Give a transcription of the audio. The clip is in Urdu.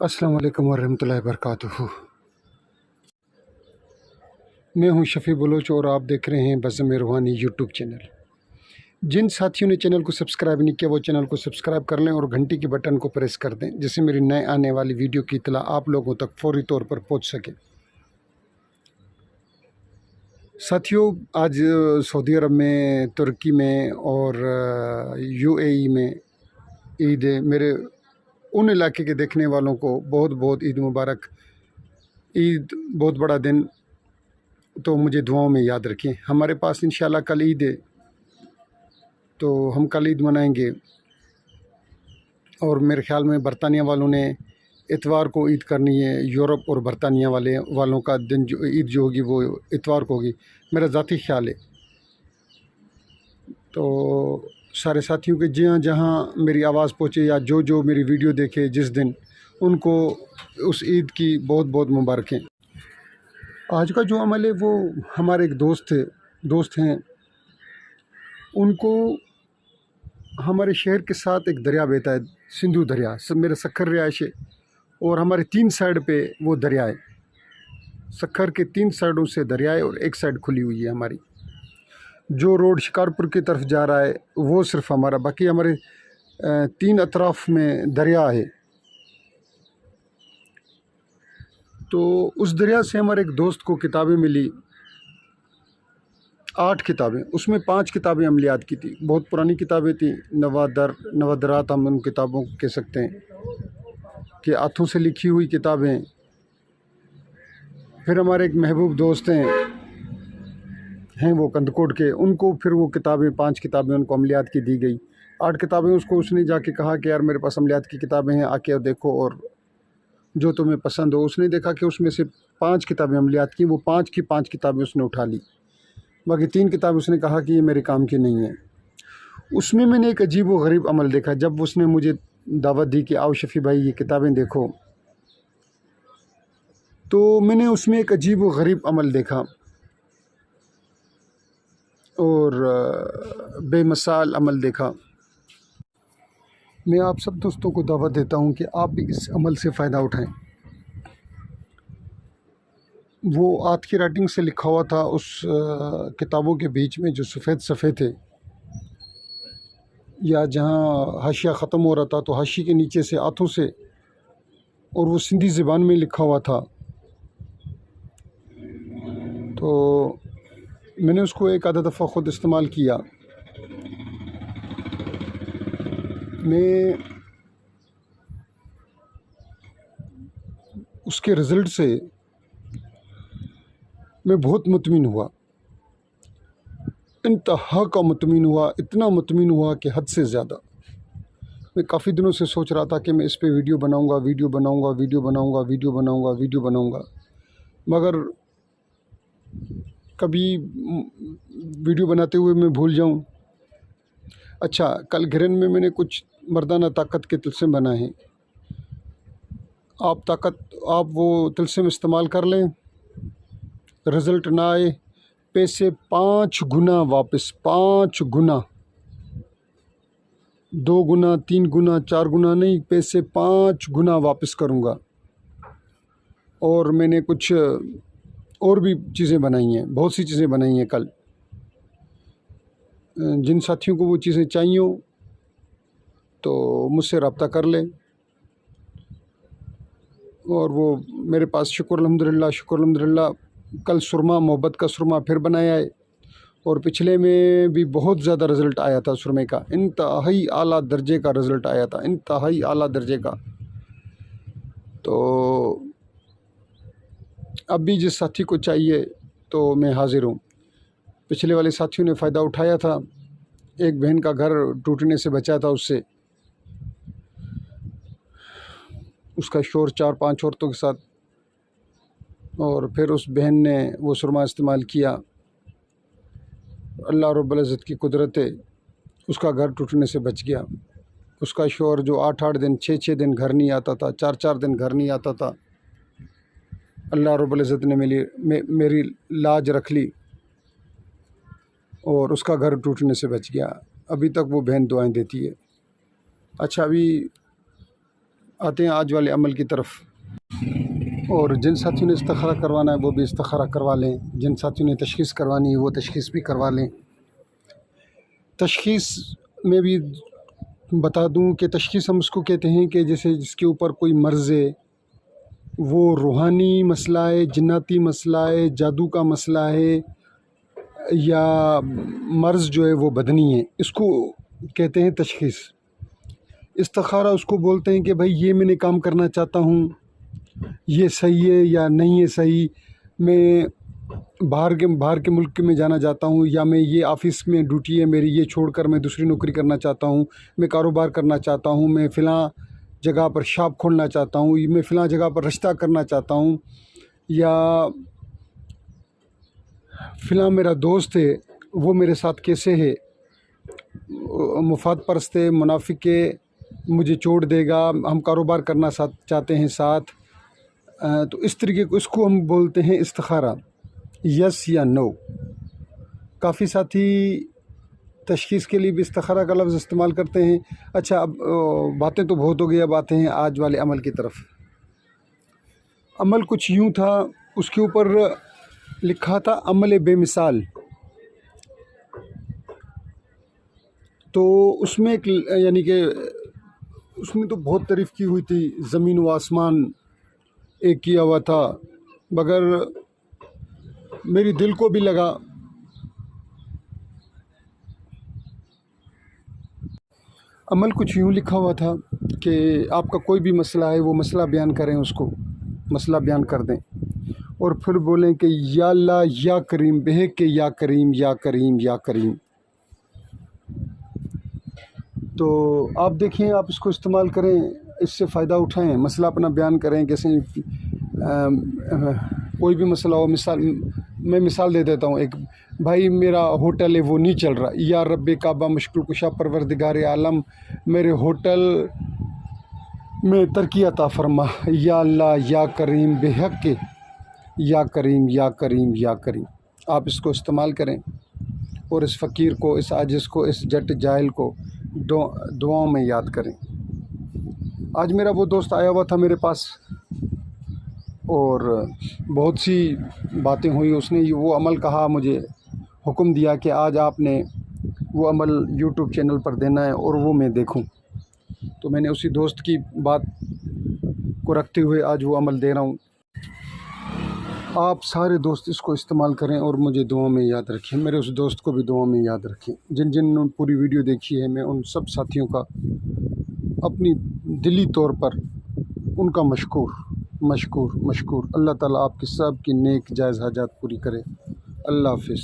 السلام علیکم ورحمۃ اللہ وبرکاتہ۔ میں ہوں شفیع بلوچ اور آپ دیکھ رہے ہیں بزم روحانی یوٹیوب چینل۔ جن ساتھیوں نے چینل کو سبسکرائب نہیں کیا وہ چینل کو سبسکرائب کر لیں اور گھنٹی کے بٹن کو پریس کر دیں، جس سے میری نئے آنے والی ویڈیو کی اطلاع آپ لوگوں تک فوری طور پر پہنچ سکے۔ ساتھیوں، آج سعودی عرب میں، ترکی میں اور UAE میں عید ہے۔ میرے ان علاقے کے دیکھنے والوں کو بہت بہت عید مبارک۔ عید بہت بڑا دن، تو مجھے دعاؤں میں یاد رکھیں۔ ہمارے پاس انشاءاللہ کل عید ہے، تو ہم کل عید منائیں گے، اور میرے خیال میں برطانیہ والوں نے اتوار کو عید کرنی ہے۔ یورپ اور برطانیہ والوں کا دن جو عید جو ہوگی وہ اتوار کو ہوگی، میرا ذاتی خیال ہے۔ تو سارے ساتھیوں کے جہاں جہاں میری آواز پہنچے یا جو میری ویڈیو دیکھے جس دن، ان کو اس عید کی بہت بہت مبارکیں۔ آج کا جو عمل ہے وہ ہمارے ایک دوست ہیں، ان کو ہمارے شہر کے ساتھ ایک دریا بہتا ہے، سندھو دریا، میرے سکھر رہائش ہے، اور ہمارے 3 سائڈ پہ وہ دریا ہے۔ سکھر کے 3 سائڈوں سے دریا ہے اور ایک سائڈ کھلی ہوئی ہے ہماری۔ جو روڈ شکارپور کی طرف جا رہا ہے وہ صرف ہمارا، باقی ہمارے 3 اطراف میں دریا ہے۔ تو اس دریا سے ہمارے ایک دوست کو کتابیں ملی، 8 کتابیں، اس میں 5 کتابیں عملیات کی تھی، بہت پرانی کتابیں تھیں، نوادرات ہم ان کتابوں کو کہہ سکتے ہیں کہ ہاتھوں سے لکھی ہوئی کتابیں۔ پھر ہمارے ایک محبوب دوست ہیں وہ کندکوٹ کے، ان کو پھر وہ کتابیں 5 کتابیں ان کو عملیات کی دی گئی۔ 8 کتابیں اس نے جا کے کہا کہ یار میرے پاس عملیات کی کتابیں ہیں، آ کے دیکھو اور جو تمہیں پسند ہو۔ اس نے دیکھا کہ اس میں سے 5 کتابیں عملیات کی، وہ 5 کی 5 کتابیں اس نے اٹھا لی، باقی 3 کتابیں اس نے کہا کہ یہ میرے کام کی نہیں ہیں۔ اس میں نے ایک عجیب و غریب عمل دیکھا۔ جب اس نے مجھے دعوت دی کہ آؤ شفیع بھائی یہ کتابیں دیکھو، تو میں نے اس میں ایک عجیب و غریب عمل دیکھا اور بے مثال عمل دیکھا۔ میں آپ سب دوستوں کو دعوت دیتا ہوں کہ آپ بھی اس عمل سے فائدہ اٹھائیں۔ وہ ہاتھ کی رائٹنگ سے لکھا ہوا تھا، اس کتابوں کے بیچ میں جو سفید صفحے تھے، یا جہاں حاشیہ ختم ہو رہا تھا تو حاشیے کے نیچے سے ہاتھوں سے، اور وہ سندھی زبان میں لکھا ہوا تھا۔ تو میں نے اس کو ایک آدھا دفعہ خود استعمال کیا۔ میں اس کے رزلٹ سے میں بہت مطمئن ہوا، انتہا کا مطمئن ہوا، اتنا مطمئن ہوا کہ حد سے زیادہ۔ میں کافی دنوں سے سوچ رہا تھا کہ میں اس پہ ویڈیو بناؤں گا، مگر کبھی ویڈیو بناتے ہوئے میں بھول جاؤں۔ اچھا، کل گھرن میں نے کچھ مردانہ طاقت کے طلسم بنائے ہیں۔ آپ وہ طلسم استعمال کر لیں، رزلٹ نہ آئے، پیسے 5 گنا واپس، 5 گنا، 2 گنا، 3 گنا، 4 گنا نہیں، پیسے 5 گنا واپس کروں گا۔ اور میں نے کچھ اور بھی چیزیں بنائی ہیں، بہت سی چیزیں بنائی ہیں کل۔ جن ساتھیوں کو وہ چیزیں چاہیے ہوں تو مجھ سے رابطہ کر لیں۔ اور وہ میرے پاس شکر الحمدللہ کل سرما، محبت کا سرما پھر بنایا ہے، اور پچھلے میں بھی بہت زیادہ رزلٹ آیا تھا سرمے کا، انتہائی اعلیٰ درجے کا رزلٹ آیا تھا، انتہائی اعلیٰ درجے کا۔ تو اب بھی جس ساتھی کو چاہیے تو میں حاضر ہوں۔ پچھلے والے ساتھیوں نے فائدہ اٹھایا تھا، ایک بہن کا گھر ٹوٹنے سے بچا تھا اس سے، اس کا شور 4-5 عورتوں کے ساتھ، اور پھر اس بہن نے وہ سرما استعمال کیا۔ اللہ رب العزت کی قدرت ہے، اس کا گھر ٹوٹنے سے بچ گیا۔ اس کا شور جو 8-8 دن، 6-6 دن گھر نہیں آتا تھا، 4-4 دن گھر نہیں آتا تھا، اللہ رب العزت نے میری لاج رکھ لی اور اس کا گھر ٹوٹنے سے بچ گیا۔ ابھی تک وہ بہن دعائیں دیتی ہے۔ اچھا، آتے ہیں آج والے عمل کی طرف۔ اور جن ساتھیوں نے استخارہ کروانا ہے وہ بھی استخارہ کروا لیں، جن ساتھیوں نے تشخیص کروانی ہے وہ تشخیص بھی کروا لیں۔ تشخیص میں بھی بتا دوں کہ تشخیص ہم اس کو کہتے ہیں کہ جیسے جس کے اوپر کوئی مرض ہے، وہ روحانی مسئلہ ہے، جناتی مسئلہ ہے، جادو کا مسئلہ ہے، یا مرض جو ہے وہ بدنی ہے، اس کو کہتے ہیں تشخیص۔ استخارہ اس کو بولتے ہیں کہ بھائی یہ میں نے کام کرنا چاہتا ہوں، یہ صحیح ہے یا نہیں ہے صحیح، میں باہر کے ملک میں جانا چاہتا ہوں، یا میں یہ آفس میں ڈیوٹی ہے میری یہ چھوڑ کر میں دوسری نوکری کرنا چاہتا ہوں، میں کاروبار کرنا چاہتا ہوں، میں فلاں جگہ پر شاپ کھولنا چاہتا ہوں، میں فلاں جگہ پر رشتہ کرنا چاہتا ہوں، یا فلاں میرا دوست ہے وہ میرے ساتھ کیسے ہے، مفاد پرست ہے، منافق ہے، مجھے چھوڑ دے گا، ہم کاروبار کرنا چاہتے ہیں ساتھ، تو اس طریقے کو اس کو ہم بولتے ہیں استخارہ، یس یا نو۔ کافی ساتھی تشخیص کے لیے بھی استخارہ کا لفظ استعمال کرتے ہیں۔ اچھا، اب باتیں تو بہت ہو گئی، اب آتے ہیں آج والے عمل کی طرف۔ عمل کچھ یوں تھا، اس کے اوپر لکھا تھا عمل بے مثال، تو اس میں یعنی کہ اس میں تو بہت تعریف کی ہوئی تھی، زمین و آسمان ایک کیا ہوا تھا، مگر میری دل کو بھی لگا۔ عمل کچھ یوں لکھا ہوا تھا کہ آپ کا کوئی بھی مسئلہ ہے وہ مسئلہ بیان کریں، اس کو مسئلہ بیان کر دیں، اور پھر بولیں کہ یا اللہ یا کریم، بہک کے یا کریم یا کریم یا کریم۔ تو آپ دیکھیں، آپ اس کو استعمال کریں، اس سے فائدہ اٹھائیں، مسئلہ اپنا بیان کریں۔ کیسے کوئی بھی مسئلہ ہو، میں مثال دے دیتا ہوں، ایک بھائی میرا ہوٹل ہے وہ نہیں چل رہا، یا رب کعبہ مشکل کشا پروردگار عالم میرے ہوٹل میں ترقی عطا فرما، یا اللہ یا کریم بحق کے یا کریم یا کریم یا کریم۔ آپ اس کو استعمال کریں اور اس فقیر کو، اس عاجز کو، اس جٹ جاہل کو دعاؤں میں یاد کریں۔ آج میرا وہ دوست آیا ہوا تھا میرے پاس، اور بہت سی باتیں ہوئی، اس نے وہ عمل کہا، مجھے حکم دیا کہ آج آپ نے وہ عمل یوٹیوب چینل پر دینا ہے، اور وہ میں دیکھوں۔ تو میں نے اسی دوست کی بات کو رکھتے ہوئے آج وہ عمل دے رہا ہوں۔ آپ سارے دوست اس کو استعمال کریں اور مجھے دعاؤں میں یاد رکھیں، میرے اس دوست کو بھی دعاؤں میں یاد رکھیں۔ جن نے پوری ویڈیو دیکھی ہے، میں ان سب ساتھیوں کا اپنی دلی طور پر ان کا مشکور۔ اللہ تعالیٰ آپ کی سب کی نیک جائز حاجات پوری کرے۔ اللہ حافظ۔